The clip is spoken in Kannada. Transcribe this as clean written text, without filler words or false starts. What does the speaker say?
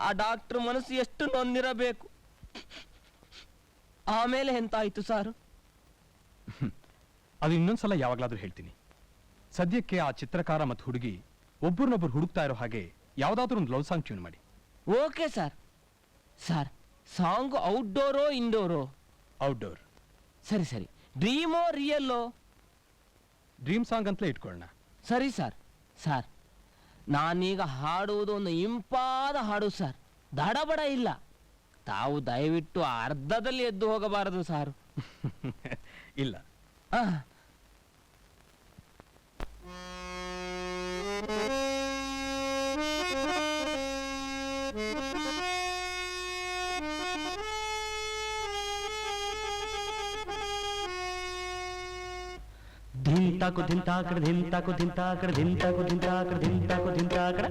ಆ ಡಾಕ್ಟರ್ ಮನಸ್ಸು ಎಷ್ಟು ನೊಂದಿರಬೇಕು. ಆಮೇಲೆ ಎಂತಾಯ್ತು ಸಾರು? ಅದು ಇನ್ನೊಂದ್ಸಲ ಯಾವಾಗ್ಲಾದ್ರೂ ಹೇಳ್ತೀನಿ. ಸದ್ಯಕ್ಕೆ ಆ ಚಿತ್ರಕಾರ ಮತ್ತು ಹುಡುಗಿ ಒಬ್ಬರನ್ನೊಬ್ಬರು ಹುಡುಕ್ತಾ ಇರೋ ಹಾಗೆ ಯಾವ್ದಾದ್ರೂ ಒಂದು ಲವ್ ಸಾಂಗ್ ಟ್ಯೂನ್ ಮಾಡಿ. Okay sir. ಸರ್, ಸಾಂಗ್ ಔಟ್ಡೋರೋ ಇಂಡೋರೋ? ಔಟ್ಡೋರ್. ಸರಿ ಸರಿ. ಡ್ರೀಮೋ ರಿಯಲ್ಲೋ? ಡ್ರೀಮ್ ಸಾಂಗ್ ಅಂತಲೇ ಇಟ್ಕೊಳ್ಳೋಣ. ಸರಿ ಸರ್. ಸರ್, ನಾನೀಗ ಹಾಡುವುದು ಒಂದು ಇಂಪಾದ ಹಾಡು ಸರ್, ದಡಬಡ ಇಲ್ಲ. ತಾವು ದಯವಿಟ್ಟು ಅರ್ಧದಲ್ಲಿ ಎದ್ದು ಹೋಗಬಾರದು ಸಾರು. ಇಲ್ಲ. ಧಿಂತಾಕು ಧಿಂತಾಕಡ ಧಿಂತಾಕು ಧಿಂತಾಕಡ ಧಿಂತಾಕು ಧಿಂತಾಕಡ ಧಿಂತಾಕು ಧಿಂತಾಕಡ